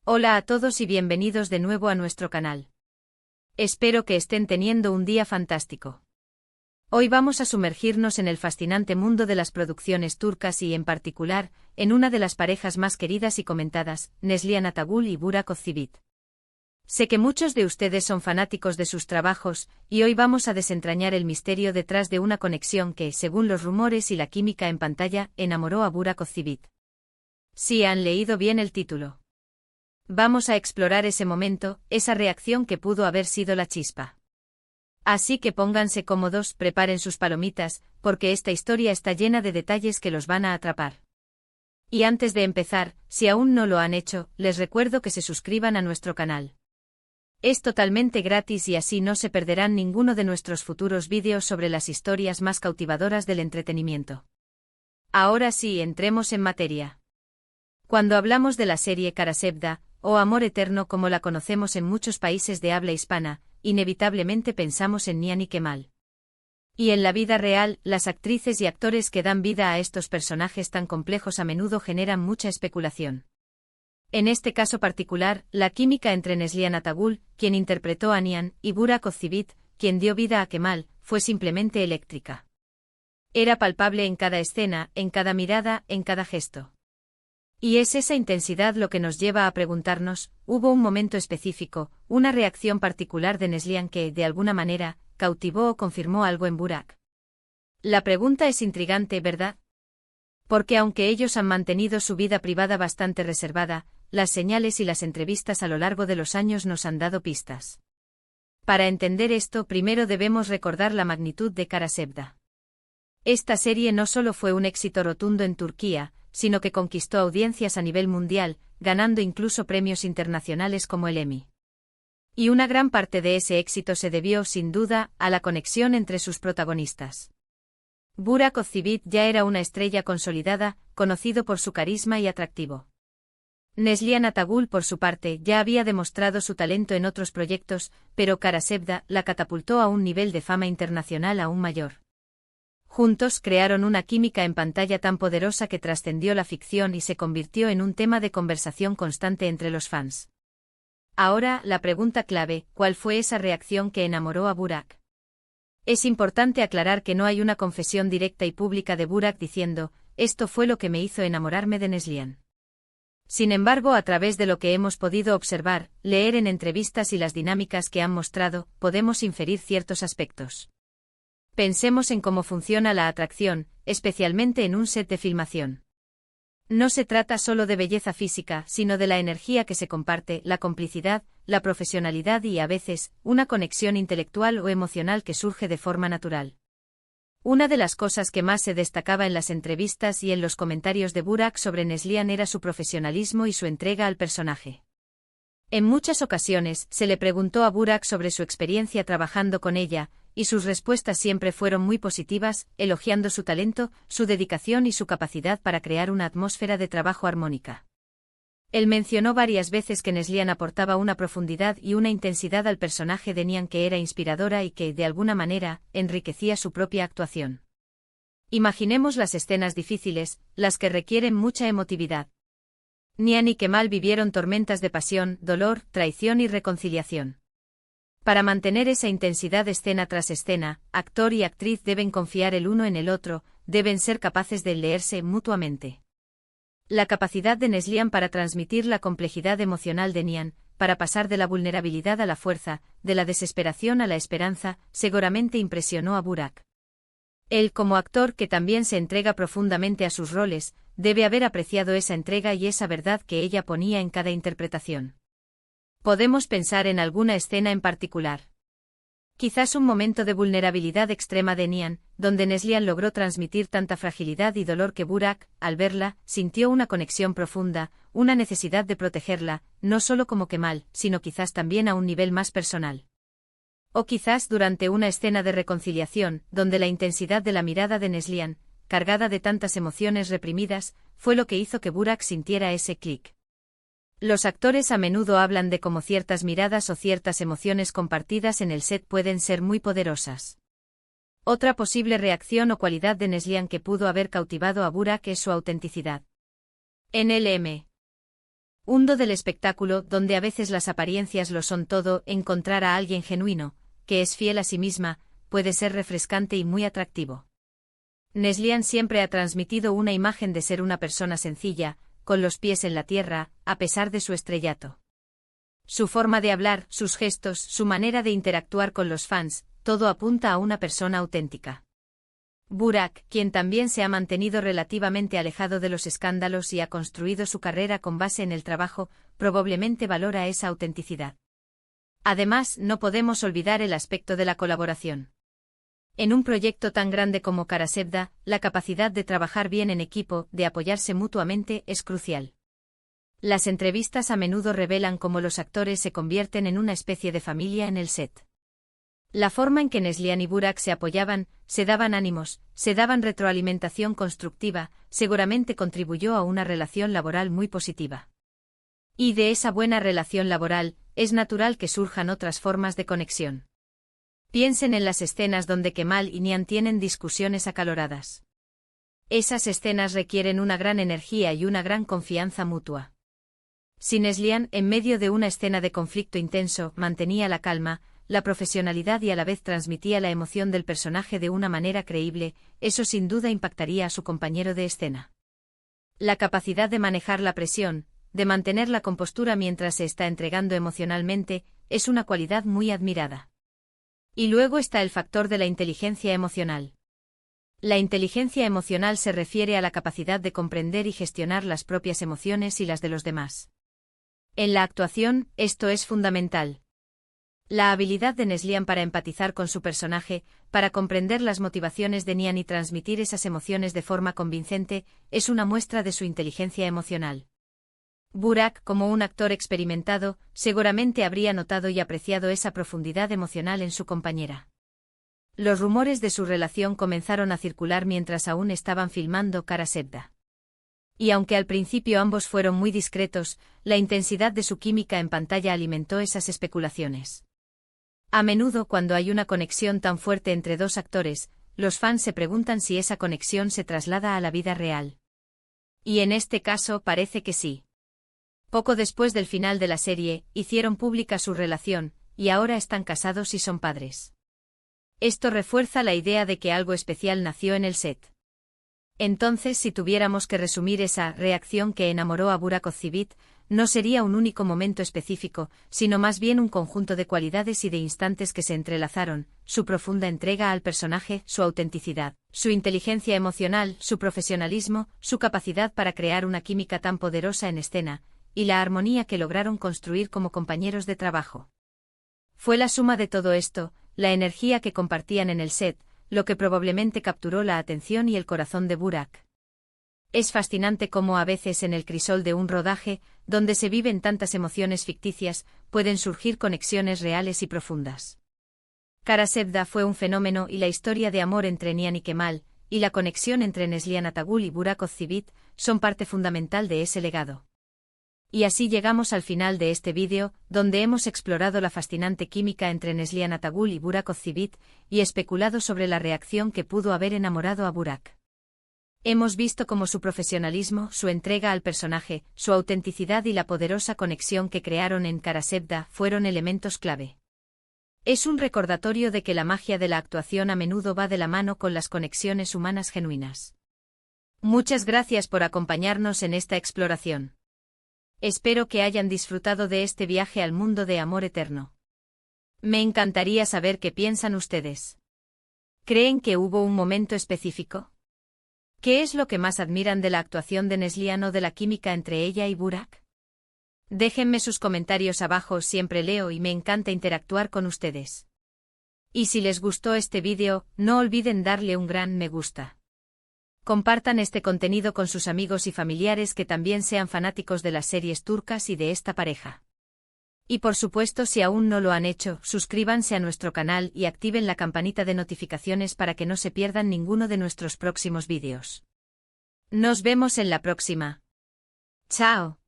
Hola a todos y bienvenidos de nuevo a nuestro canal. Espero que estén teniendo un día fantástico. Hoy vamos a sumergirnos en el fascinante mundo de las producciones turcas y, en particular, en una de las parejas más queridas y comentadas, Neslihan Atagul y Burak Özçivit. Sé que muchos de ustedes son fanáticos de sus trabajos, y hoy vamos a desentrañar el misterio detrás de una conexión que, según los rumores y la química en pantalla, enamoró a Burak Özçivit. Sí, han leído bien el título. Vamos a explorar ese momento, esa reacción que pudo haber sido la chispa. Así que pónganse cómodos, preparen sus palomitas, porque esta historia está llena de detalles que los van a atrapar. Y antes de empezar, si aún no lo han hecho, les recuerdo que se suscriban a nuestro canal. Es totalmente gratis y así no se perderán ninguno de nuestros futuros vídeos sobre las historias más cautivadoras del entretenimiento. Ahora sí, entremos en materia. Cuando hablamos de la serie Kara Sevda, o Amor Eterno como la conocemos en muchos países de habla hispana, inevitablemente pensamos en Nihan y Kemal. Y en la vida real, las actrices y actores que dan vida a estos personajes tan complejos a menudo generan mucha especulación. En este caso particular, la química entre Neslihan Atagul, quien interpretó a Nihan, y Burak Özçivit, quien dio vida a Kemal, fue simplemente eléctrica. Era palpable en cada escena, en cada mirada, en cada gesto. Y es esa intensidad lo que nos lleva a preguntarnos, ¿hubo un momento específico, una reacción particular de Neslihan que, de alguna manera, cautivó o confirmó algo en Burak? La pregunta es intrigante, ¿verdad? Porque aunque ellos han mantenido su vida privada bastante reservada, las señales y las entrevistas a lo largo de los años nos han dado pistas. Para entender esto, primero debemos recordar la magnitud de Kara Sevda. Esta serie no solo fue un éxito rotundo en Turquía, sino que conquistó audiencias a nivel mundial, ganando incluso premios internacionales como el Emmy. Y una gran parte de ese éxito se debió, sin duda, a la conexión entre sus protagonistas. Burak Özçivit ya era una estrella consolidada, conocido por su carisma y atractivo. Neslihan Atagul, por su parte, ya había demostrado su talento en otros proyectos, pero Kara Sevda la catapultó a un nivel de fama internacional aún mayor. Juntos crearon una química en pantalla tan poderosa que trascendió la ficción y se convirtió en un tema de conversación constante entre los fans. Ahora, la pregunta clave, ¿cuál fue esa reacción que enamoró a Burak? Es importante aclarar que no hay una confesión directa y pública de Burak diciendo, esto fue lo que me hizo enamorarme de Neslihan. Sin embargo, a través de lo que hemos podido observar, leer en entrevistas y las dinámicas que han mostrado, podemos inferir ciertos aspectos. Pensemos en cómo funciona la atracción, especialmente en un set de filmación. No se trata solo de belleza física, sino de la energía que se comparte, la complicidad, la profesionalidad y, a veces, una conexión intelectual o emocional que surge de forma natural. Una de las cosas que más se destacaba en las entrevistas y en los comentarios de Burak sobre Neslihan era su profesionalismo y su entrega al personaje. En muchas ocasiones, se le preguntó a Burak sobre su experiencia trabajando con ella, y sus respuestas siempre fueron muy positivas, elogiando su talento, su dedicación y su capacidad para crear una atmósfera de trabajo armónica. Él mencionó varias veces que Neslihan aportaba una profundidad y una intensidad al personaje de Nihan que era inspiradora y que, de alguna manera, enriquecía su propia actuación. Imaginemos las escenas difíciles, las que requieren mucha emotividad. Nihan y Kemal vivieron tormentas de pasión, dolor, traición y reconciliación. Para mantener esa intensidad escena tras escena, actor y actriz deben confiar el uno en el otro, deben ser capaces de leerse mutuamente. La capacidad de Neslihan para transmitir la complejidad emocional de Nihan, para pasar de la vulnerabilidad a la fuerza, de la desesperación a la esperanza, seguramente impresionó a Burak. Él, como actor que también se entrega profundamente a sus roles, debe haber apreciado esa entrega y esa verdad que ella ponía en cada interpretación. Podemos pensar en alguna escena en particular. Quizás un momento de vulnerabilidad extrema de Nihan, donde Neslihan logró transmitir tanta fragilidad y dolor que Burak, al verla, sintió una conexión profunda, una necesidad de protegerla, no solo como Kemal, sino quizás también a un nivel más personal. O quizás durante una escena de reconciliación, donde la intensidad de la mirada de Neslihan, cargada de tantas emociones reprimidas, fue lo que hizo que Burak sintiera ese clic. Los actores a menudo hablan de cómo ciertas miradas o ciertas emociones compartidas en el set pueden ser muy poderosas. Otra posible reacción o cualidad de Neslihan que pudo haber cautivado a Burak es su autenticidad. En el M. Un do del espectáculo, donde a veces las apariencias lo son todo, encontrar a alguien genuino, que es fiel a sí misma, puede ser refrescante y muy atractivo. Neslihan siempre ha transmitido una imagen de ser una persona sencilla, con los pies en la tierra, a pesar de su estrellato. Su forma de hablar, sus gestos, su manera de interactuar con los fans, todo apunta a una persona auténtica. Burak, quien también se ha mantenido relativamente alejado de los escándalos y ha construido su carrera con base en el trabajo, probablemente valora esa autenticidad. Además, no podemos olvidar el aspecto de la colaboración. En un proyecto tan grande como Karasevda, la capacidad de trabajar bien en equipo, de apoyarse mutuamente, es crucial. Las entrevistas a menudo revelan cómo los actores se convierten en una especie de familia en el set. La forma en que Neslihan y Burak se apoyaban, se daban ánimos, se daban retroalimentación constructiva, seguramente contribuyó a una relación laboral muy positiva. Y de esa buena relación laboral, es natural que surjan otras formas de conexión. Piensen en las escenas donde Kemal y Nihan tienen discusiones acaloradas. Esas escenas requieren una gran energía y una gran confianza mutua. Si Neslihan, en medio de una escena de conflicto intenso, mantenía la calma, la profesionalidad y a la vez transmitía la emoción del personaje de una manera creíble, eso sin duda impactaría a su compañero de escena. La capacidad de manejar la presión, de mantener la compostura mientras se está entregando emocionalmente, es una cualidad muy admirada. Y luego está el factor de la inteligencia emocional. La inteligencia emocional se refiere a la capacidad de comprender y gestionar las propias emociones y las de los demás. En la actuación, esto es fundamental. La habilidad de Neslihan para empatizar con su personaje, para comprender las motivaciones de Nihan y transmitir esas emociones de forma convincente, es una muestra de su inteligencia emocional. Burak, como un actor experimentado, seguramente habría notado y apreciado esa profundidad emocional en su compañera. Los rumores de su relación comenzaron a circular mientras aún estaban filmando Karasevda. Y aunque al principio ambos fueron muy discretos, la intensidad de su química en pantalla alimentó esas especulaciones. A menudo cuando hay una conexión tan fuerte entre dos actores, los fans se preguntan si esa conexión se traslada a la vida real. Y en este caso parece que sí. Poco después del final de la serie, hicieron pública su relación, y ahora están casados y son padres. Esto refuerza la idea de que algo especial nació en el set. Entonces, si tuviéramos que resumir esa reacción que enamoró a Burak Özçivit, no sería un único momento específico, sino más bien un conjunto de cualidades y de instantes que se entrelazaron: su profunda entrega al personaje, su autenticidad, su inteligencia emocional, su profesionalismo, su capacidad para crear una química tan poderosa en escena, y la armonía que lograron construir como compañeros de trabajo. Fue la suma de todo esto, la energía que compartían en el set, lo que probablemente capturó la atención y el corazón de Burak. Es fascinante cómo a veces en el crisol de un rodaje, donde se viven tantas emociones ficticias, pueden surgir conexiones reales y profundas. Karasevda fue un fenómeno y la historia de amor entre Nihan y Kemal, y la conexión entre Neslihan Atagul y Burak Özçivit, son parte fundamental de ese legado. Y así llegamos al final de este vídeo, donde hemos explorado la fascinante química entre Neslihan Atagul y Burak Özçivit, y especulado sobre la reacción que pudo haber enamorado a Burak. Hemos visto cómo su profesionalismo, su entrega al personaje, su autenticidad y la poderosa conexión que crearon en Karasevda fueron elementos clave. Es un recordatorio de que la magia de la actuación a menudo va de la mano con las conexiones humanas genuinas. Muchas gracias por acompañarnos en esta exploración. Espero que hayan disfrutado de este viaje al mundo de amor eterno. Me encantaría saber qué piensan ustedes. ¿Creen que hubo un momento específico? ¿Qué es lo que más admiran de la actuación de Neslihan o de la química entre ella y Burak? Déjenme sus comentarios abajo, siempre leo y me encanta interactuar con ustedes. Y si les gustó este vídeo, no olviden darle un gran me gusta. Compartan este contenido con sus amigos y familiares que también sean fanáticos de las series turcas y de esta pareja. Y por supuesto, si aún no lo han hecho, suscríbanse a nuestro canal y activen la campanita de notificaciones para que no se pierdan ninguno de nuestros próximos vídeos. Nos vemos en la próxima. ¡Chao!